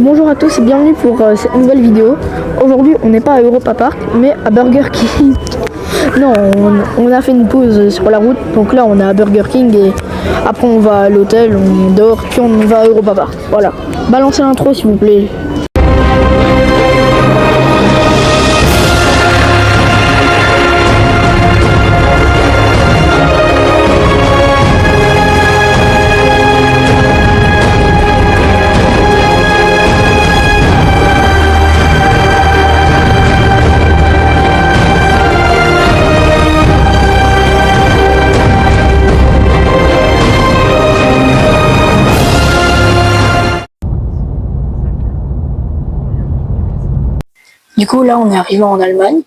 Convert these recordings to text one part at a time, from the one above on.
Bonjour à tous et bienvenue pour cette nouvelle vidéo. Aujourd'hui on n'est pas à Europa Park mais à Burger King. Non, on a fait une pause sur la route, donc là on est à Burger King et après on va à l'hôtel, on dort, puis on va à Europa Park. Voilà, balancez l'intro s'il vous plaît. Du coup, là, on est arrivé en Allemagne,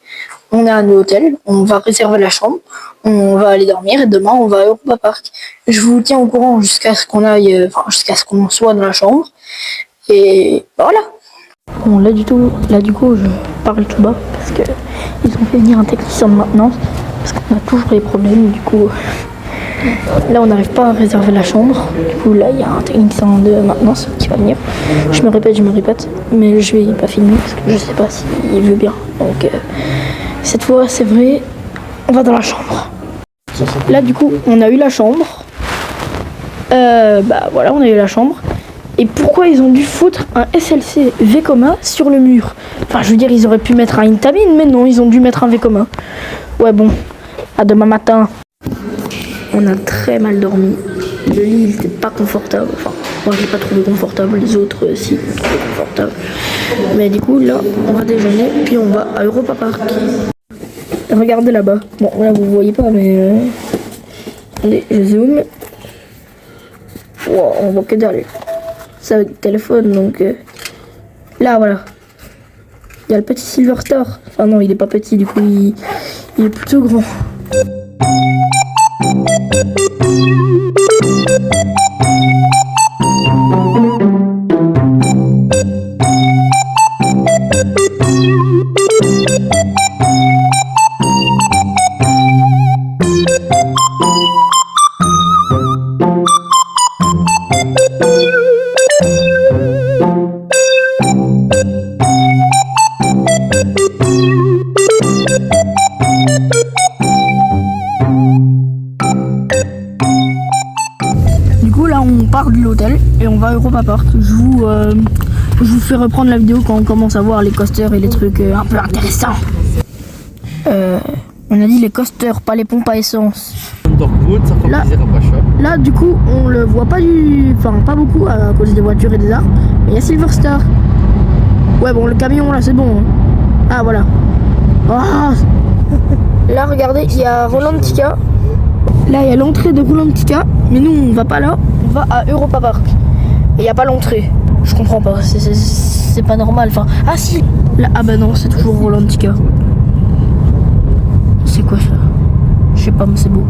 on est à un hôtel, on va réserver la chambre, on va aller dormir et demain, on va à Europa Park. Je vous tiens au courant jusqu'à ce qu'on aille, jusqu'à ce qu'on soit dans la chambre. Et voilà. Bon, là, du coup, je parle tout bas parce que ils ont fait venir un technicien de maintenance parce qu'on a toujours des problèmes. Du coup, là, on n'arrive pas à réserver la chambre. Du coup, là, il y a un technicien de maintenance qui va venir. Je me répète, mais je vais pas filmer parce que je sais pas s'il veut bien. Donc, cette fois, c'est vrai, on va dans la chambre. Là, du coup, on a eu la chambre. Voilà, on a eu la chambre. Et pourquoi ils ont dû foutre un SLC Vekoma sur le mur? Enfin, je veux dire, ils auraient pu mettre un Intamin, mais non, ils ont dû mettre un Vekoma. Ouais, bon, à demain matin. On a très mal dormi. Le lit, il était pas confortable. Enfin, moi, je l'ai pas trouvé confortable. Les autres, si, ils l'ont trouvé confortable. Mais du coup, là, on va déjeuner, puis on va à Europa Park. Regardez là-bas. Bon, là, vous voyez pas, mais... Allez, je zoome. Wow, on voit que dalle. C'est avec le téléphone, donc... Là, voilà. Il y a le petit Silver Star. Enfin, non, il est pas petit, du coup, il est plutôt grand. Du coup là on part de l'hôtel et on va à Europa Park. Je vous fais reprendre la vidéo quand on commence à voir les coasters et les trucs un peu intéressants. On a dit les coasters, pas les pompes à essence. Là du coup on le voit pas pas beaucoup à cause des voitures et des arbres. Mais il y a Silver Star. Ouais bon le camion là c'est bon. Ah voilà. Oh. Là regardez il y a Rolantica. Là il y a l'entrée de Rolantica. Mais nous on va pas là, on va à Europa Park. Et il n'y a pas l'entrée. Je comprends pas, c'est pas normal. Enfin, ah si là, ah bah non, c'est toujours Rolantica. C'est quoi ça? Je sais pas, mais c'est beau.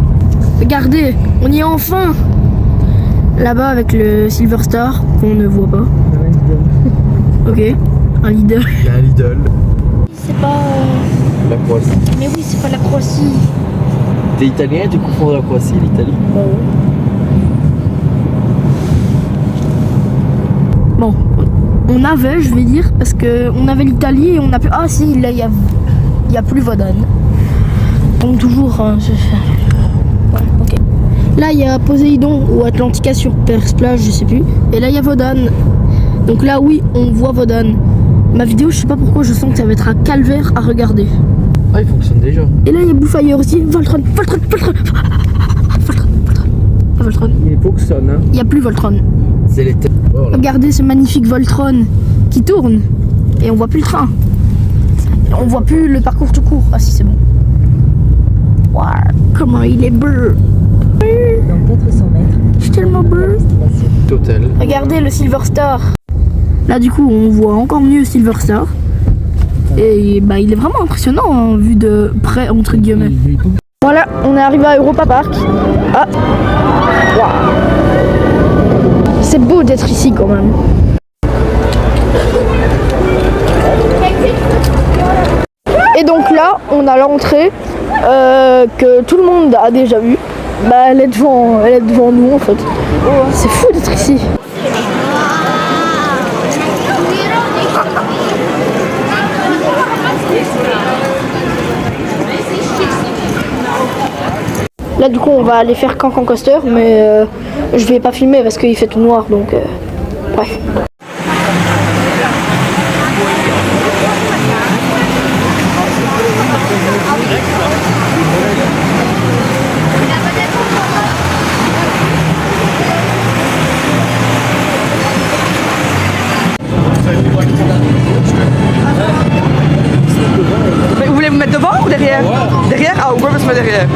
Regardez, on y est enfin. Là-bas avec le Silver Star, qu'on ne voit pas. Ok, un Lidl. Il y a un Lidl. C'est pas... La Croatie. Mais oui, c'est pas la Croatie. T'es italien, tu confonds la Croatie et l'Italie? Bon, on avait, je vais dire, parce que on avait l'Italie et on a pu... Ah si, là, il y a plus Vodane. Donc toujours... Ouais, ok. Là, il y a Poséidon ou Atlantica sur Persplage, je sais plus. Et là, il y a Vodane. Donc là, oui, on voit Vodane. Ma vidéo, je sais pas pourquoi, je sens que ça va être un calvaire à regarder. Ah, il fonctionne déjà. Et là, il y a Bluefire aussi. Voltron. Il fonctionne, hein. Il n'y a plus Voltron. C'est les Regardez ce magnifique Voltron qui tourne. Et on voit plus le train. On voit plus le parcours tout court. Ah si, c'est bon. Wow, comment il est beau. Dans 400 mètres. Je suis tellement beau. Hôtel. Regardez le Silver Star. Là, du coup, on voit encore mieux Silver Star. Et bah, il est vraiment impressionnant, hein, vu de près, entre guillemets. Voilà, on est arrivé à Europa Park. Ah, wow. C'est beau d'être ici quand même. Et donc là, on a l'entrée que tout le monde a déjà vue. Bah, elle est devant nous en fait. C'est fou d'être ici. là du coup on va aller faire Cancan Coaster, mais je vais pas filmer parce qu'il fait tout noir, donc bref. Mais vous voulez vous mettre devant ou derrière? Derrière? Ah, on peut se mettre derrière.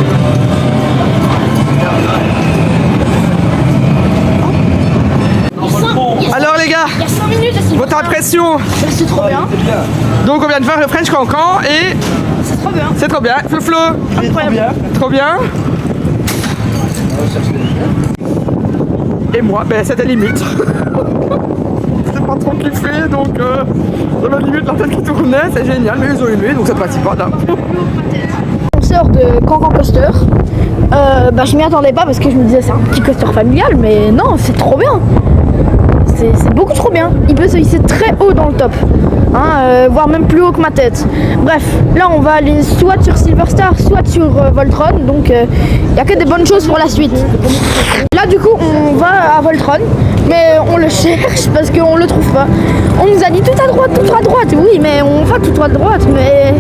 Alors les gars, Il y a 5 minutes, votre impression? c'est trop bien. Donc on vient de faire le French Cancan et C'est trop bien. c'est trop bien. Flo, Incroyable. trop bien. Et moi, ben c'était limite. C'était pas trop kiffé, donc j'avais limite la tête qui tournait, c'est génial, mais ils ont aimé, donc c'est le principal. Hein. On sort de Cancan Coaster. Je m'y attendais pas parce que je me disais c'est un petit coaster familial, mais non, c'est trop bien. C'est beaucoup trop bien. Il peut se hisser très haut dans le top, hein, voire même plus haut que ma tête. Bref, là on va aller soit sur Silver Star, soit sur Voltron, donc il n'y a que des bonnes choses pour la suite. Là du coup on va à Voltron, mais on le cherche parce qu'on le trouve pas. On nous a dit tout à droite, oui, mais on va tout à droite, mais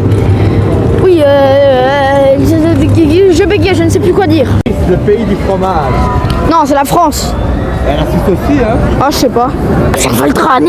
oui, je bégaye, je ne sais plus quoi dire. C'est le pays du fromage. Non, c'est la France. Elle assiste aussi, hein. Ah, je sais pas. Sur Voltron.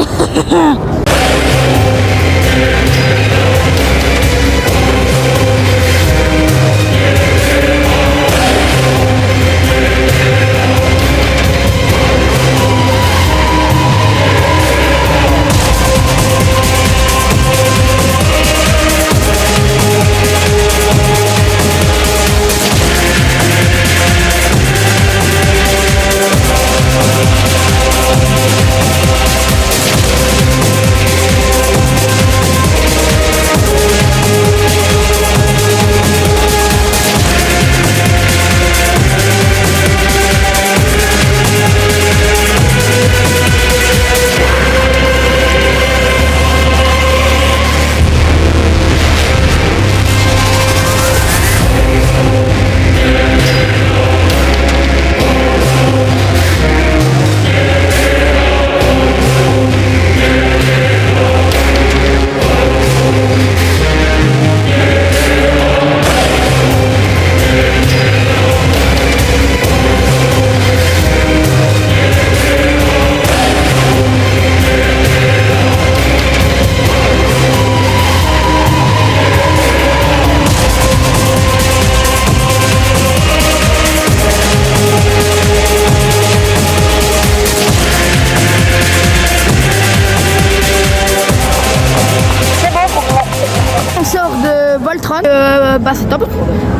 C'est top.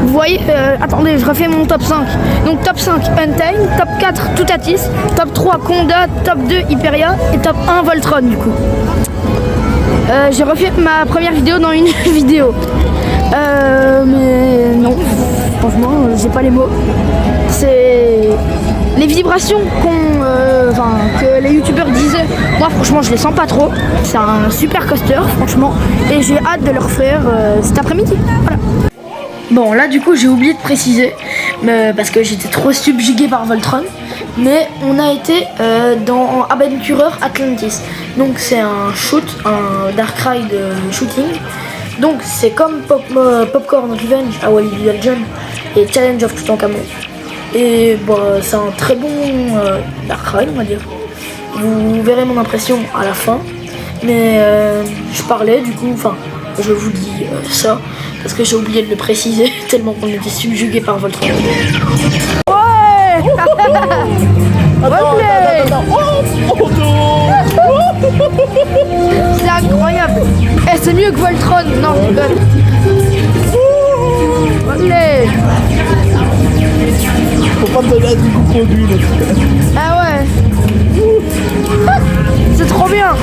Vous voyez, attendez, je refais mon top 5. Donc top 5 Untamed, top 4 Toutatis, top 3 Conda, top 2 Hyperia et top 1 Voltron du coup. J'ai refait ma première vidéo dans une vidéo. Mais non, franchement, j'ai pas les mots. C'est les vibrations que les youtubeurs disaient. Moi, franchement, je les sens pas trop. C'est un super coaster, franchement, et j'ai hâte de le refaire cet après-midi. Voilà. Bon, là, du coup, j'ai oublié de préciser parce que j'étais trop subjugué par Voltron. Mais on a été dans Adventurer Atlantis. Donc, c'est un shoot, un dark ride shooting. Donc c'est comme Popcorn Revenge à Walibi Belgium et Challenge of Tutankhamon. Et c'est un très bon dark ride, on va dire. Vous verrez mon impression à la fin. Mais je parlais du coup, je vous dis ça parce que j'ai oublié de le préciser tellement qu'on était subjugué par Voltron. Ouais. C'est incroyable. C'est mieux que Voltron. Non, je rigole. Allez. Faut pas me donner du coup produit. Ah ouais. C'est trop bien.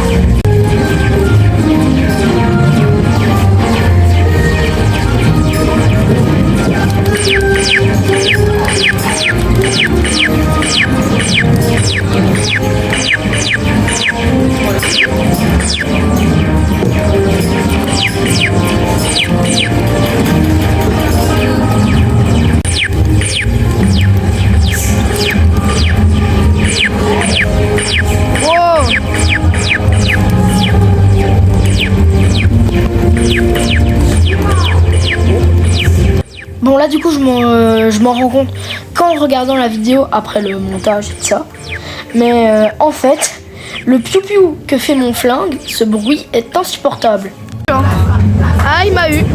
là du coup je m'en rends compte qu'en regardant la vidéo après le montage et tout ça. Mais en fait, le piou-piou que fait mon flingue, ce bruit est insupportable. Ah, il m'a eu.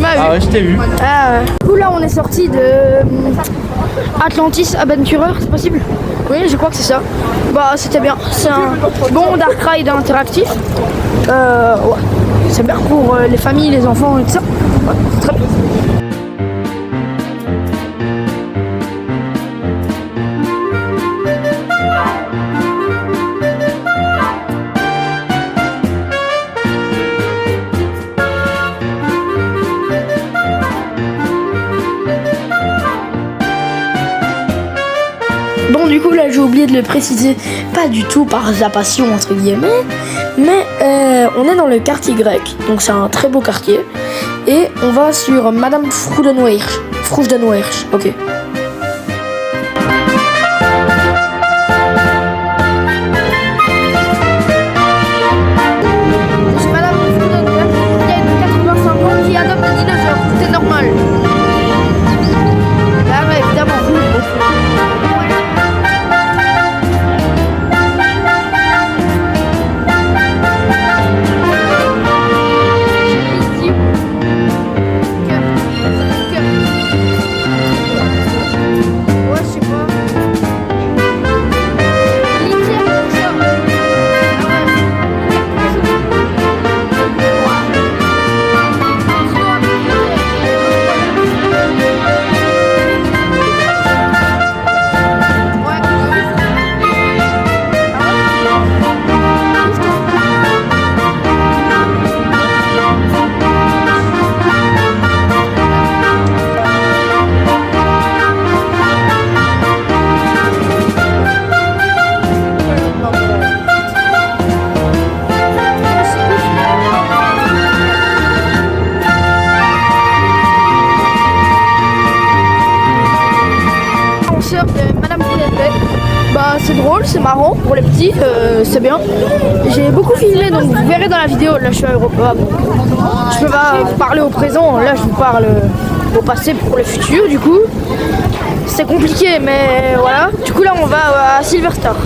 Ah ouais, je t'ai vu. Du coup là on est sorti de Atlantis Adventurer, c'est possible? Oui, je crois que c'est ça. Bah c'était bien, c'est un bon dark ride interactif. Ouais. C'est bien pour les familles, les enfants et tout ça. Ouais, c'est très bien. Bon du coup là j'ai oublié de le préciser, pas du tout par zappation entre guillemets, mais on est dans le quartier grec, donc c'est un très beau quartier, et on va sur Madame Freudenwirch, ok. C'est Madame Freudenwirch, qui a une 85 ans, qui adopte des dinosaures, tout est normal. Ah ouais, évidemment. De Madame Freudenwirch. Bah c'est drôle, c'est marrant pour les petits, c'est bien. J'ai beaucoup filmé donc vous verrez dans la vidéo, là je suis à Europa donc je peux pas vous parler au présent, là je vous parle au passé pour le futur du coup. C'est compliqué mais voilà. Du coup là on va à Silverstar.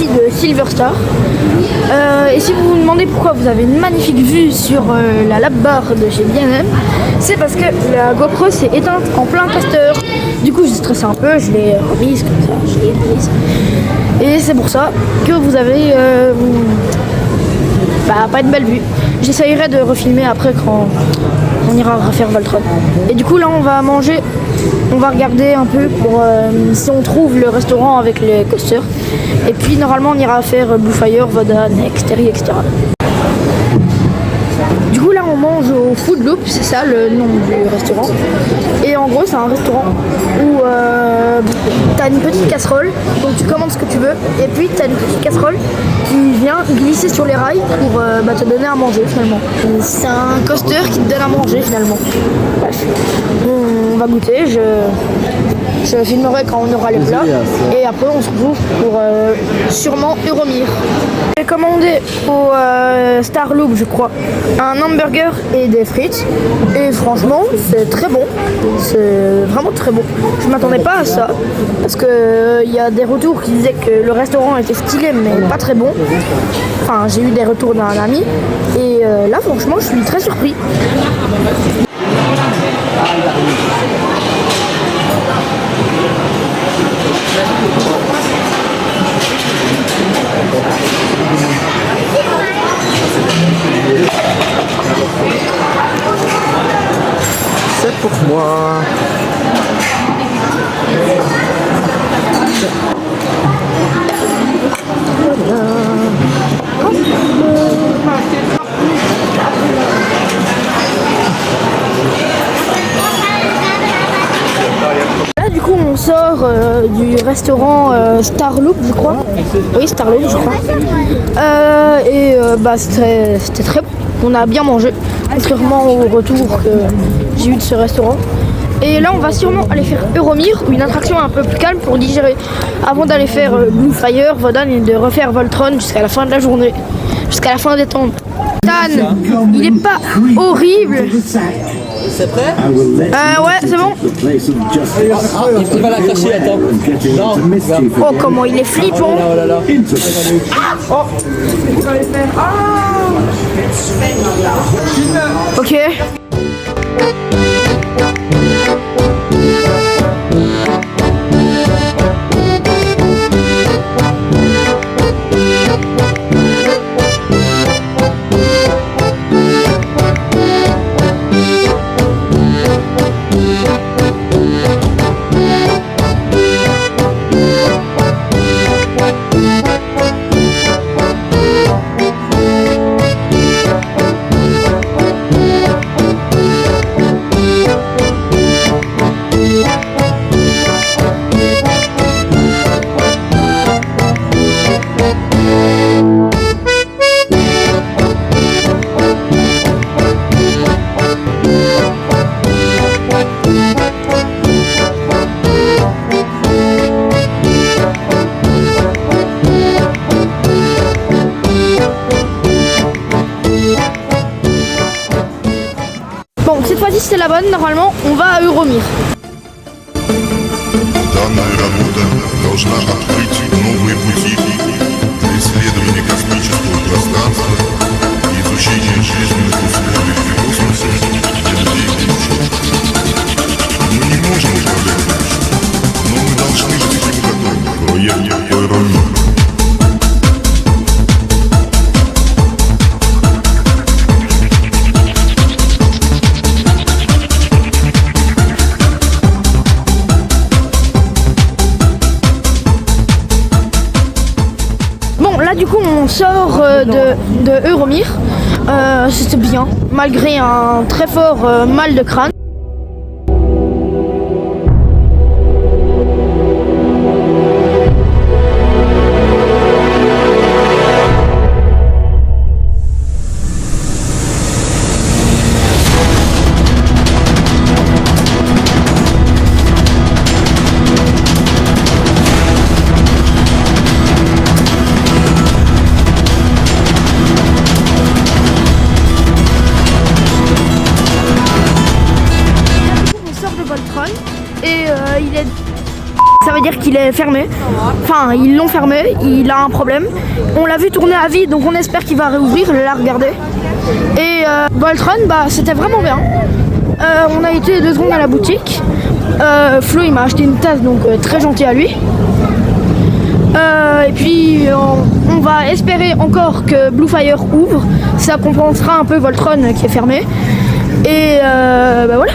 De Silverstar. Et si vous vous demandez pourquoi vous avez une magnifique vue sur la lap bar de chez B&M, c'est parce que la GoPro s'est éteinte en plein caster. Du coup j'ai stressé un peu, je l'ai remise comme ça, je l'ai remise. Et c'est pour ça que vous avez pas une belle vue. J'essayerai de refilmer après quand on ira refaire Voltron. Et du coup là on va manger, on va regarder un peu pour si on trouve le restaurant avec les coasters. Et puis normalement on ira faire Blue Fire, Voda, Nextery, etc. Du coup là on mange au Food Loop, c'est ça le nom du restaurant. Et en gros c'est un restaurant où t'as une petite casserole, donc tu commandes ce que tu veux. Et puis t'as une petite casserole qui vient glisser sur les rails pour te donner à manger finalement. C'est un coaster qui te donne à manger finalement. Bref, on va goûter, Je filmerai quand on aura les plats. Et après, on se retrouve pour sûrement Euromir. J'ai commandé au Star Loop, je crois, un hamburger et des frites. Et franchement, c'est très bon. C'est vraiment très bon. Je m'attendais pas à ça. Parce que il y a des retours qui disaient que le restaurant était stylé, mais pas très bon. Enfin, j'ai eu des retours d'un ami. Et là, franchement, je suis très surpris. C'est pour moi. Là, du coup, on sort du restaurant Star Loop, je crois. Oui, Star Loop, je crois. C'était très bon. On a bien mangé, contrairement au retour que j'ai eu de ce restaurant. Et là, on va sûrement aller faire Euromir, une attraction un peu plus calme pour digérer, avant d'aller faire Blue Fire, Vodan et de refaire Voltron jusqu'à la fin de la journée, jusqu'à la fin des temps. Stan, il est pas horrible. C'est prêt? Ouais, c'est bon. Il va la cacher, attends. Non. Oh, comment il est flippant. Oh là là. Ok. Bon, cette fois-ci c'est la bonne, normalement on va à Euromir. Данная работа должна открыть новые пути для исследования космического пространства и изучения жизненных условий в космосе для людей будущего. Мы не можем управлять будущим, но мы должны быть к нему готовы. Проект Euromir. Là du coup on sort de Euromir, c'était bien, malgré un très fort mal de crâne. Et ça veut dire qu'il est fermé. Enfin, ils l'ont fermé, il a un problème. On l'a vu tourner à vide, donc on espère qu'il va réouvrir, je l'ai regardé. Et Voltron, c'était vraiment bien. On a été 2 secondes à la boutique. Flo, il m'a acheté une tasse, donc très gentil à lui. Et puis on va espérer encore que Blue Fire ouvre. Ça compensera un peu Voltron qui est fermé. Et voilà.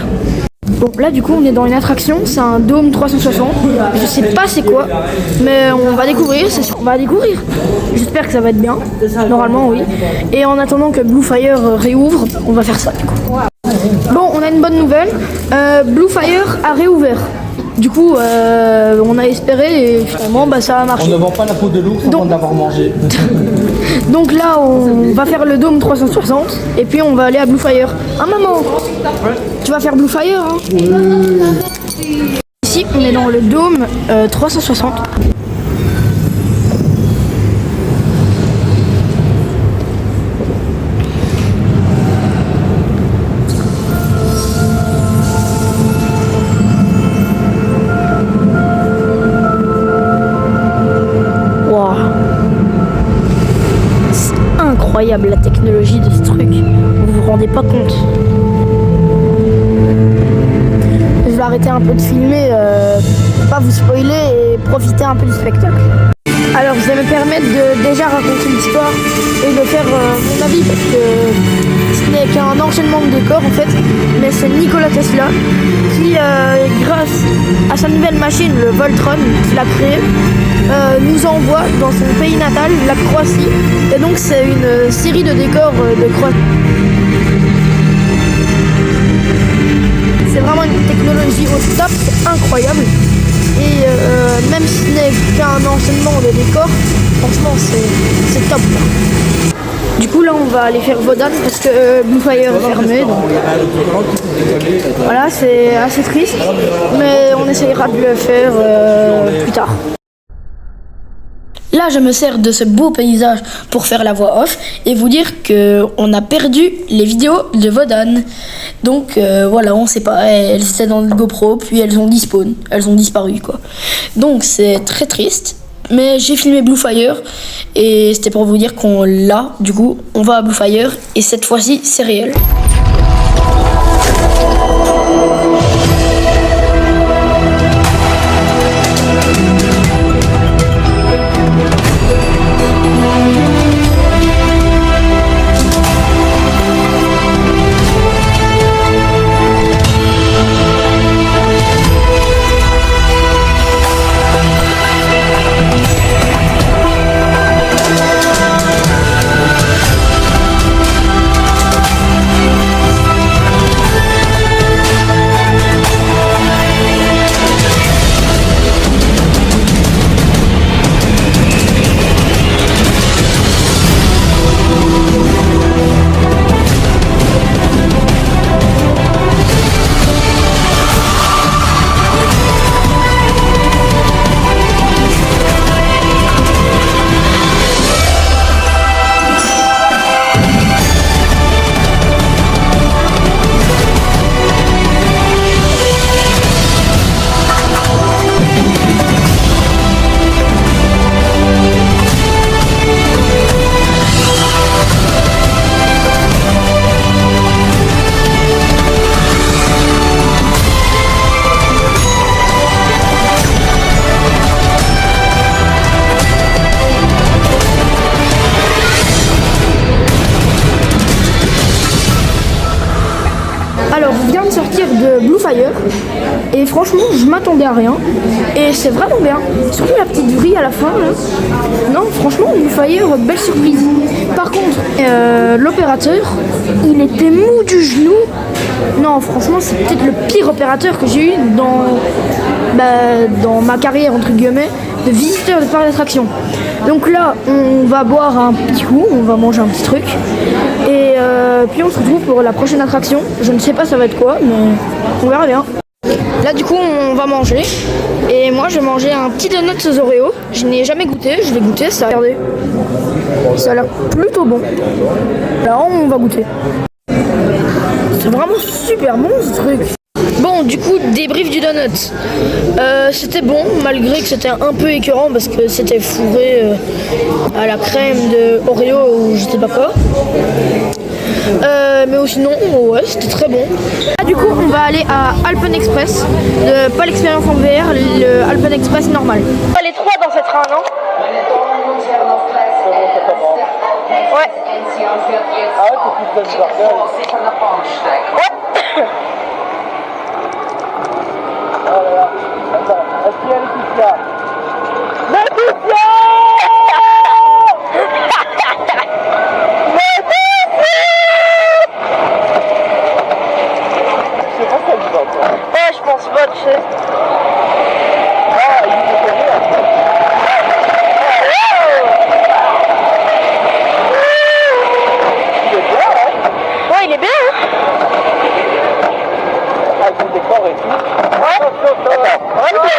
Bon, là du coup on est dans une attraction, c'est un dôme 360, je sais pas c'est quoi, mais on va découvrir, c'est sûr, on va découvrir. J'espère que ça va être bien, normalement oui. Et en attendant que Blue Fire réouvre, on va faire ça du coup. Bon, on a une bonne nouvelle, Blue Fire a réouvert. Du coup, on a espéré et finalement ça a marché. On ne vend pas la peau de l'ours avant de l'avoir mangé. Donc là, on va faire le dôme 360 et puis on va aller à Blue Fire. Ah maman, tu vas faire Blue Fire hein? Ici, on est dans le dôme 360. Wow. C'est incroyable la technologie de ce truc. Vous vous rendez pas compte. Je vais arrêter un peu de filmer, pas vous spoiler et profiter un peu du spectacle. Alors je vais me permettre de déjà raconter l'histoire et de faire mon avis parce que ce n'est qu'un enchaînement de décors en fait, mais c'est Nikola Tesla qui, grâce à sa nouvelle machine, le Voltron, qu'il a créé, nous envoie dans son pays natal, la Croatie, et donc c'est une série de décors de Croatie. C'est vraiment une technologie au top, c'est incroyable. Et même si ce n'est qu'un enchaînement de décors, franchement c'est top. Du coup là on va aller faire Wodan parce que Blue Fire est fermé. Donc voilà, c'est assez triste, mais on essayera de le faire plus tard. Là, je me sers de ce beau paysage pour faire la voix off et vous dire qu'on a perdu les vidéos de Wodan. Donc voilà, on sait pas, elles étaient dans le GoPro, puis elles ont disparu, quoi. Donc c'est très triste, mais j'ai filmé Blue Fire et c'était pour vous dire qu'on l'a, du coup, on va à Blue Fire et cette fois-ci, c'est réel. de Blue Fire et franchement je m'attendais à rien et c'est vraiment bien, surtout la petite vrille à la fin là. Non franchement Blue Fire, belle surprise. Par contre l'opérateur il était mou du genou. Non franchement c'est peut-être le pire opérateur que j'ai eu dans ma carrière entre guillemets de visiteur de parc d'attraction. Donc là on va boire un petit coup, on va manger un petit truc et puis on se retrouve pour la prochaine attraction. Je ne sais pas ça va être quoi mais on verra bien. Là du coup on va manger et moi je vais manger un petit donut aux Oreo. Je n'ai jamais goûté, je vais goûter ça. Regardez, ça a l'air plutôt bon. Là on va goûter. C'est vraiment super bon ce truc. Bon, du coup, débrief du donut. C'était bon, malgré que c'était un peu écœurant parce que c'était fourré à la crème de Oreo ou je sais pas quoi. Mais sinon, ouais, c'était très bon. Là, du coup, on va aller à Alpen Express. Pas l'expérience en VR, le Alpen Express normal. On va les trois dans cette train, non? Ouais. Ouais. Est-ce qu'il y a Laetitia? Laetitia! Je sais pas si elle dit encore. Ouais, je pense pas, tu sais. Ah, il est bien. Il est bien, hein? Ouais, il est bien, hein? Avec le décor et tout. Ouais. Ouais.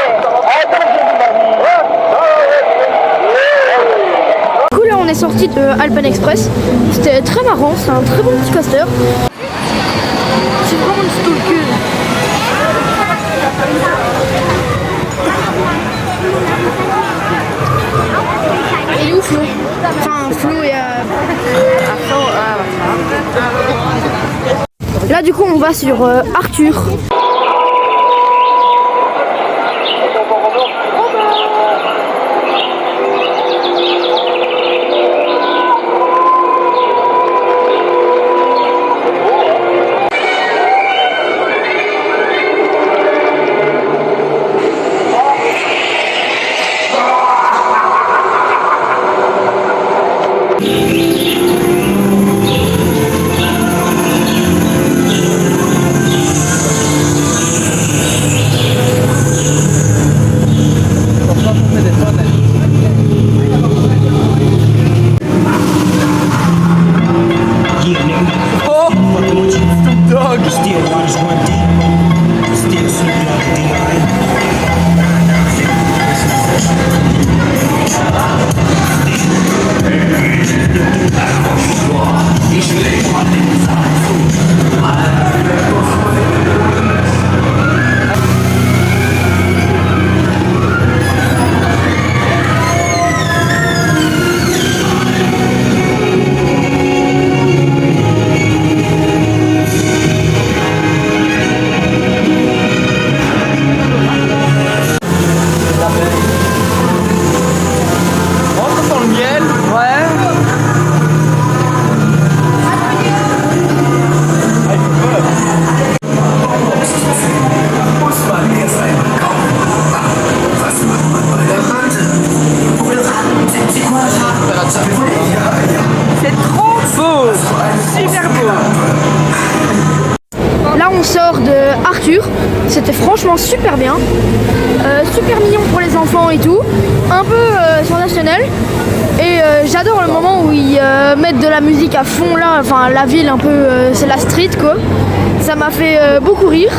sorti de Alpen Express. C'était très marrant, c'est un très bon petit coaster. C'est vraiment une stalker. Il est où Flo? Enfin Flo et là du coup on va sur Arthur. C'était franchement super bien, super mignon pour les enfants et tout, un peu sensationnel. Et j'adore le moment où ils mettent de la musique à fond là, enfin la ville un peu, c'est la street quoi. Ça m'a fait beaucoup rire.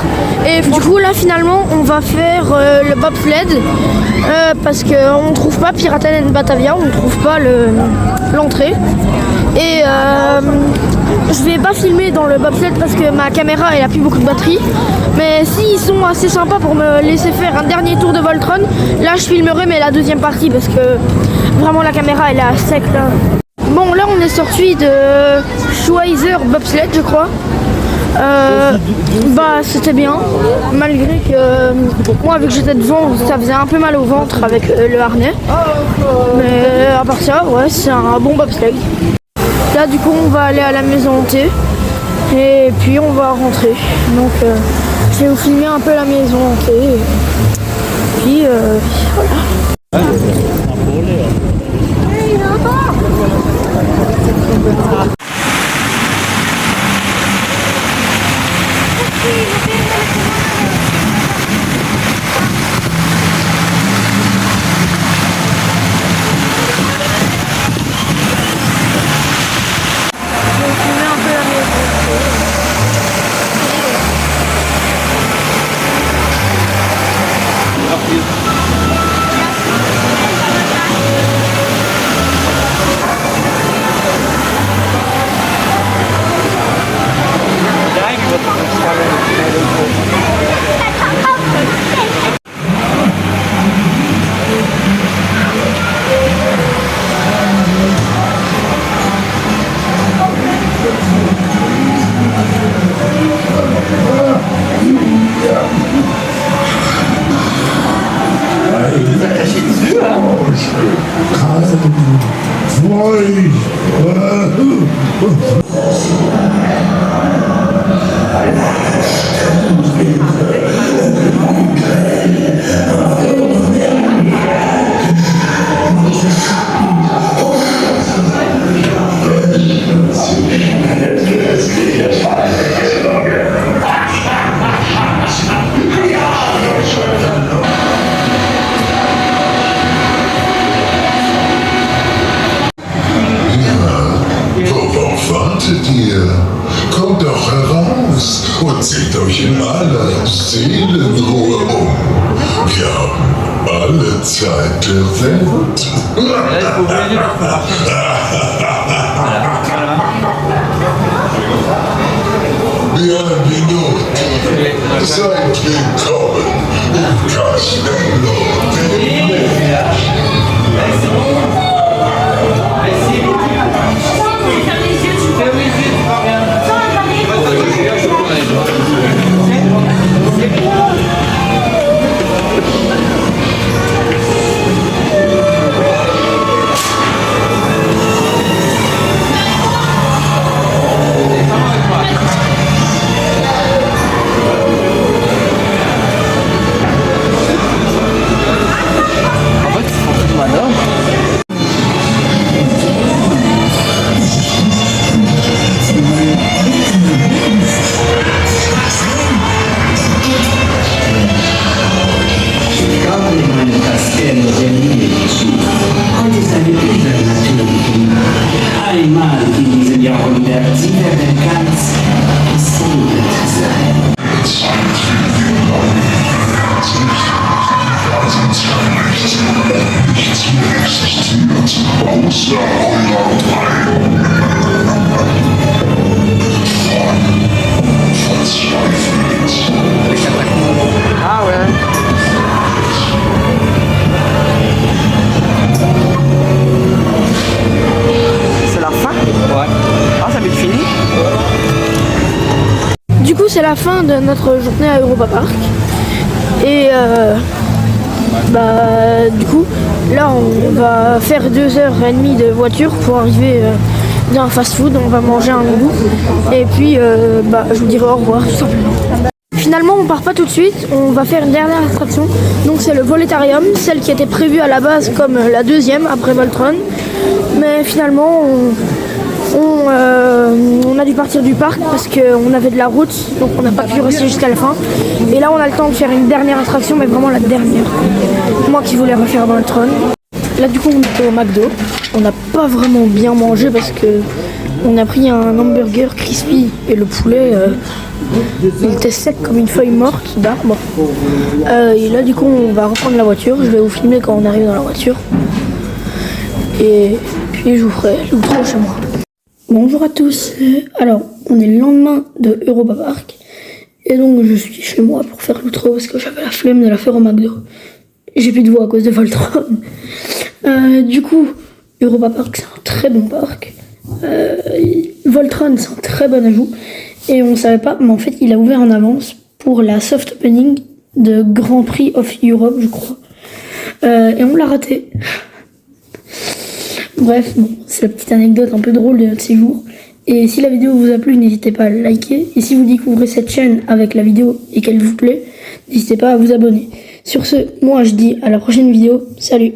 Et du coup là finalement on va faire le bobsled parce qu'on ne trouve pas Piraten and Batavia, on ne trouve pas l'entrée. Et je vais pas filmer dans le bobsled parce que ma caméra elle a plus beaucoup de batterie. Mais s'ils sont assez sympas pour me laisser faire un dernier tour de Voltron, là je filmerai mais la deuxième partie parce que vraiment la caméra elle est à sec là. Bon là on est sorti de Schweizer Bobsled je crois. Bah c'était bien, malgré que moi vu que j'étais devant ça faisait un peu mal au ventre avec le harnais. Mais à part ça ouais c'est un bon bobsleigh. Là du coup on va aller à la maison hantée et puis on va rentrer. Donc je vais vous filmer un peu la maison hantée. Et puis voilà. Angst und zieht euch in aller Seelenruhe um. Wir haben alle Zeit der Welt. Bienvenue. Seid willkommen im Castello del Einmal in diesem Jahrhundert, sie werden ganz gesegnet sein. Nichts mehr existiert, außer eurer Träume. Verzweifelt. Ah ouais. C'est la fin? Ouais. Ah, ça va être fini? Du coup, c'est la fin de notre journée à Europa Park. Et du coup, là, on va faire 2h30 de voiture pour arriver dans un fast-food. On va manger un bout. Et puis, je vous dirai au revoir, tout simplement. Finalement, on part pas tout de suite. On va faire une dernière attraction. Donc, c'est le Voletarium, celle qui était prévue à la base comme la deuxième après Voltron. Mais finalement, on a dû partir du parc parce qu'on avait de la route, donc on n'a pas pu rester jusqu'à la fin. Et là, on a le temps de faire une dernière attraction, mais vraiment la dernière. Moi qui voulais refaire Voltron. Là, du coup, on était au McDo. On n'a pas vraiment bien mangé parce que on a pris un hamburger crispy et le poulet, il était sec comme une feuille morte d'arbre. Et là, du coup, on va reprendre la voiture. Je vais vous filmer quand on arrive dans la voiture. Et puis, je vous ferai l'outro chez moi. Bonjour à tous, alors on est le lendemain de Europa Park et donc je suis chez moi pour faire l'outro parce que j'avais la flemme de la faire au McDo. J'ai plus de voix à cause de Voltron. Du coup, Europa Park c'est un très bon parc, Voltron c'est un très bon ajout et on savait pas, mais en fait il a ouvert en avance pour la soft opening de Grand Prix of Europe je crois, et on l'a raté. Bref, bon, c'est la petite anecdote un peu drôle de notre séjour. Et si la vidéo vous a plu, n'hésitez pas à le liker. Et si vous découvrez cette chaîne avec la vidéo et qu'elle vous plaît, n'hésitez pas à vous abonner. Sur ce, moi je dis à la prochaine vidéo. Salut!